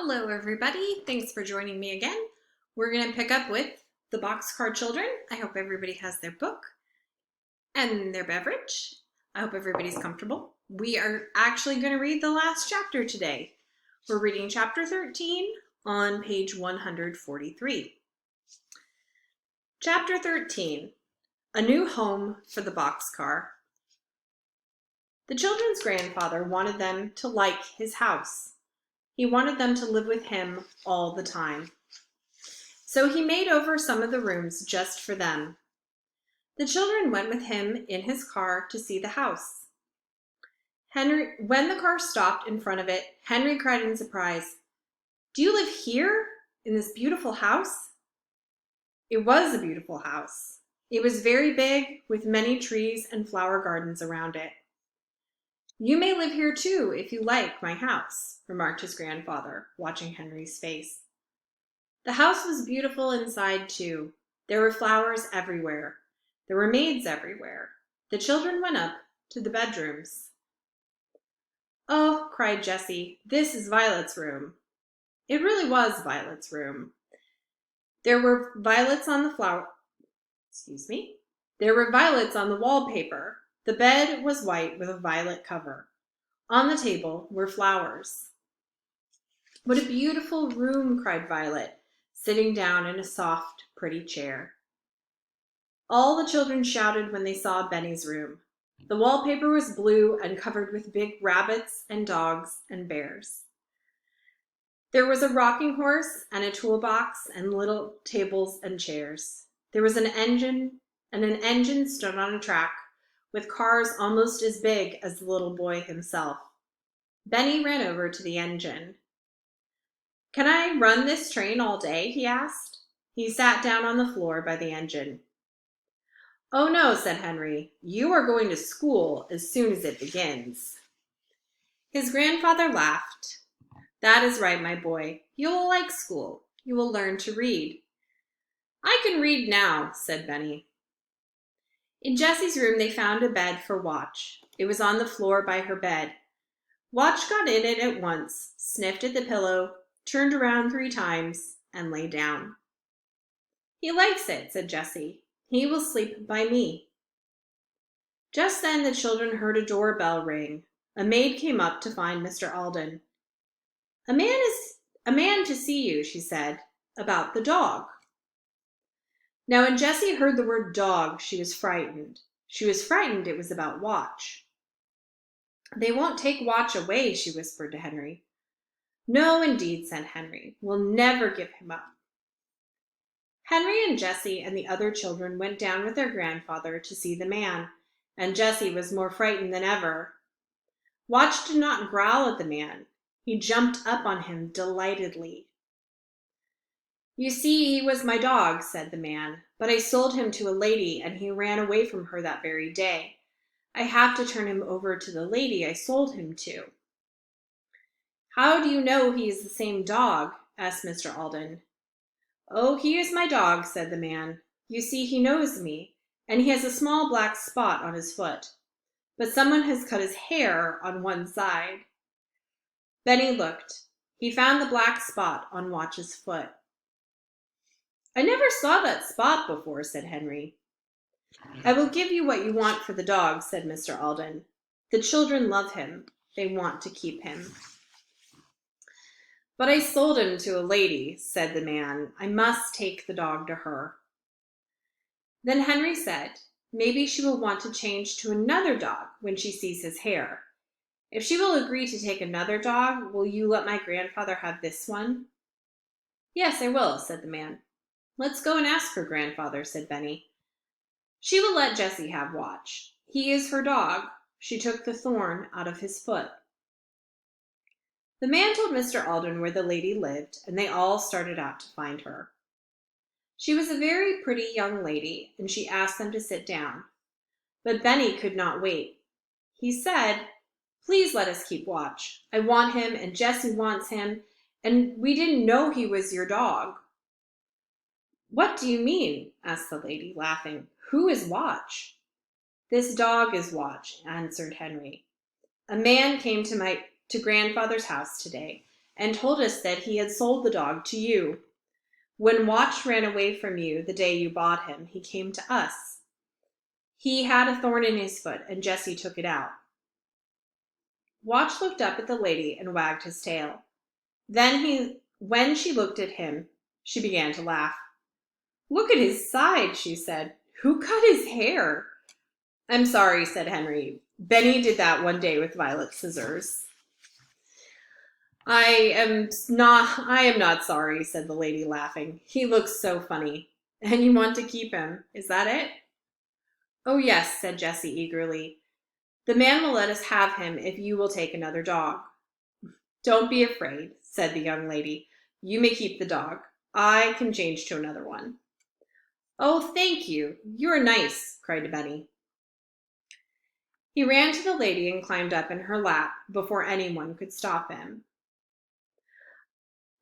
Hello everybody, thanks for joining me again. We're going to pick up with the Boxcar Children. I hope everybody has their book and their beverage. I hope everybody's comfortable. We are actually going to read the last chapter today. We're reading chapter 13 on page 143. Chapter 13, A New Home for the Boxcar. The children's grandfather wanted them to like his house. He wanted them to live with him all the time. So he made over some of the rooms just for them. The children went with him in his car to see the house. When the car stopped in front of it, Henry cried in surprise, "Do you live here, in this beautiful house?" It was a beautiful house. It was very big, with many trees and flower gardens around it. "You may live here too, if you like my house," remarked his grandfather, watching Henry's face. The house was beautiful inside too. There were flowers everywhere. There were maids everywhere. The children went up to the bedrooms. "Oh," cried Jessie, "this is Violet's room." It really was Violet's room. There were violets on the There were violets on the wallpaper. The bed was white with a violet cover. On the table were flowers. "What a beautiful room," cried Violet, sitting down in a soft, pretty chair. All the children shouted when they saw Benny's room. The wallpaper was blue and covered with big rabbits and dogs and bears. There was a rocking horse and a toolbox and little tables and chairs. There was an engine, and an engine stood on a track with cars almost as big as the little boy himself. Benny ran over to the engine. "Can I run this train all day?" he asked. He sat down on the floor by the engine. "Oh no," said Henry. "You are going to school as soon as it begins." His grandfather laughed. "That is right, my boy. You will like school. You will learn to read." "I can read now," said Benny. In Jessie's room they found a bed for Watch. It was on the floor by her bed. Watch got in it at once, sniffed at the pillow, turned around 3 times, and lay down. "He likes it," said Jessie. "He will sleep by me." Just then the children heard a doorbell ring. A maid came up to find Mr. Alden. A man to see you," she said, "about the dog." Now when Jessie heard the word dog, she was frightened. She was frightened it was about Watch. "They won't take Watch away," she whispered to Henry. "No, indeed," said Henry. "We'll never give him up." Henry and Jessie and the other children went down with their grandfather to see the man, and Jessie was more frightened than ever. Watch did not growl at the man. He jumped up on him delightedly. "You see, he was my dog," said the man, "but I sold him to a lady, and he ran away from her that very day. I have to turn him over to the lady I sold him to." "How do you know he is the same dog?" asked Mr. Alden. "Oh, he is my dog," said the man. "You see, he knows me, and he has a small black spot on his foot. But someone has cut his hair on one side." Benny looked. He found the black spot on Watch's foot. "I never saw that spot before," said Henry. "I will give you what you want for the dog," said Mr. Alden. "The children love him. They want to keep him." "But I sold him to a lady," said the man. "I must take the dog to her." Then Henry said, "Maybe she will want to change to another dog when she sees his hair. If she will agree to take another dog, will you let my grandfather have this one?" "Yes, I will," said the man. "Let's go and ask her, grandfather," said Benny. "She will let Jessie have Watch. He is her dog. She took the thorn out of his foot." The man told Mr. Alden where the lady lived, and they all started out to find her. She was a very pretty young lady, and she asked them to sit down. But Benny could not wait. He said, "Please let us keep Watch. I want him, and Jessie wants him, and we didn't know he was your dog." "What do you mean?" asked the lady, laughing. "Who is Watch?" "This dog is Watch," answered Henry. "A man came to grandfather's house today, and told us that he had sold the dog to you. When Watch ran away from you the day you bought him, he came to us. He had a thorn in his foot, and Jessie took it out." Watch looked up at the lady and wagged his tail. When she looked at him, she began to laugh. "Look at his side," she said. "Who cut his hair?" "I'm sorry," said Henry. "Benny did that one day with Violet's scissors." I am not sorry," said the lady, laughing. "He looks so funny. And you want to keep him, is that it?" "Oh, yes," said Jessie eagerly. "The man will let us have him if you will take another dog." "Don't be afraid," said the young lady. "You may keep the dog. I can change to another one." "Oh, thank you. You're nice," cried Benny. He ran to the lady and climbed up in her lap before anyone could stop him.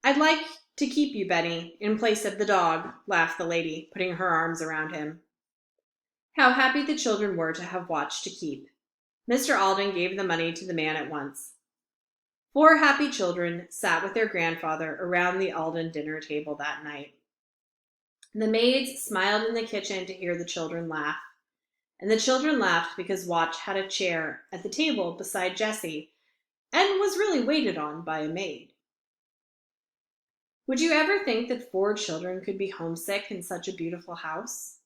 "I'd like to keep you, Benny, in place of the dog," laughed the lady, putting her arms around him. How happy the children were to have Watch to keep. Mr. Alden gave the money to the man at once. 4 happy children sat with their grandfather around the Alden dinner table that night. The maids smiled in the kitchen to hear the children laugh, and the children laughed because Watch had a chair at the table beside Jessie and was really waited on by a maid. Would you ever think that 4 children could be homesick in such a beautiful house?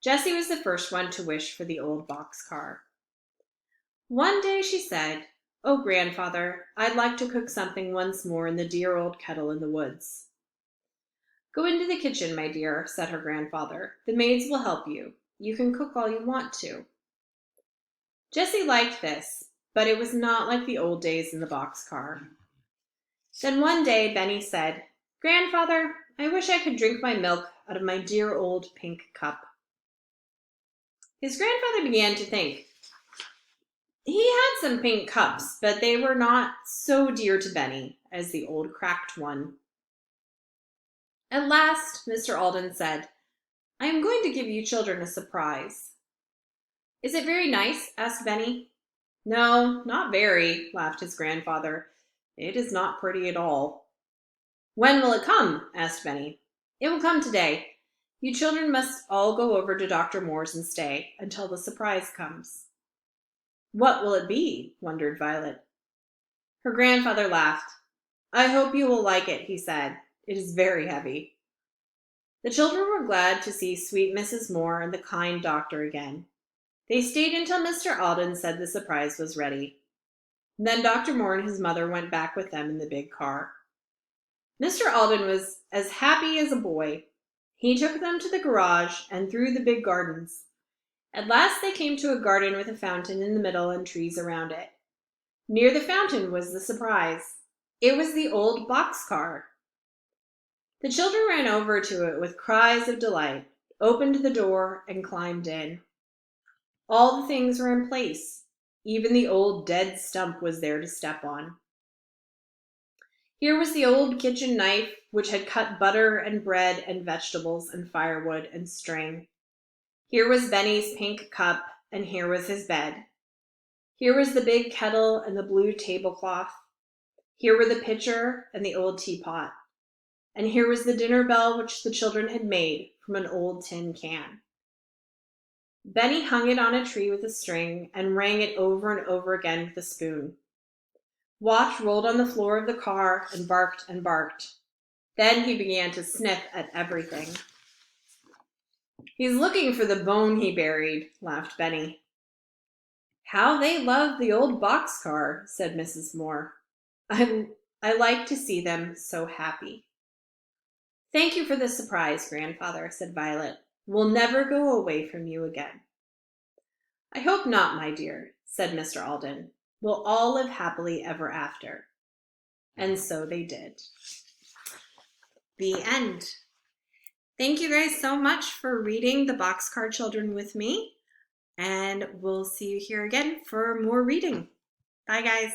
Jessie was the first one to wish for the old boxcar. One day she said, "Oh, grandfather, I'd like to cook something once more in the dear old kettle in the woods." "Go into the kitchen, my dear," said her grandfather. "The maids will help you. You can cook all you want to." Jessie liked this, but it was not like the old days in the boxcar. Then one day Benny said, "Grandfather, I wish I could drink my milk out of my dear old pink cup." His grandfather began to think. He had some pink cups, but they were not so dear to Benny as the old cracked one. At last, Mr. Alden said, "I am going to give you children a surprise." "Is it very nice?" asked Benny. "No, not very," laughed his grandfather. "It is not pretty at all." "When will it come?" asked Benny. "It will come today. You children must all go over to Dr. Moore's and stay until the surprise comes." "What will it be?" wondered Violet. Her grandfather laughed. "I hope you will like it," he said. "It is very heavy." The children were glad to see sweet Mrs. Moore and the kind doctor again. They stayed until Mr. Alden said the surprise was ready. Then Dr. Moore and his mother went back with them in the big car. Mr. Alden was as happy as a boy. He took them to the garage and through the big gardens. At last they came to a garden with a fountain in the middle and trees around it. Near the fountain was the surprise. It was the old boxcar. The children ran over to it with cries of delight, opened the door, and climbed in. All the things were in place. Even the old dead stump was there to step on. Here was the old kitchen knife, which had cut butter and bread and vegetables and firewood and string. Here was Benny's pink cup, and here was his bed. Here was the big kettle and the blue tablecloth. Here were the pitcher and the old teapot. And here was the dinner bell which the children had made from an old tin can. Benny hung it on a tree with a string and rang it over and over again with a spoon. Watch rolled on the floor of the car and barked and barked. Then he began to sniff at everything. "He's looking for the bone he buried," laughed Benny. "How they love the old boxcar," said Mrs. Moore. I like to see them so happy." "Thank you for the surprise, grandfather," said Violet. "We'll never go away from you again." "I hope not, my dear," said Mr. Alden. "We'll all live happily ever after." And so they did. The end. Thank you guys so much for reading The Boxcar Children with me, and we'll see you here again for more reading. Bye, guys.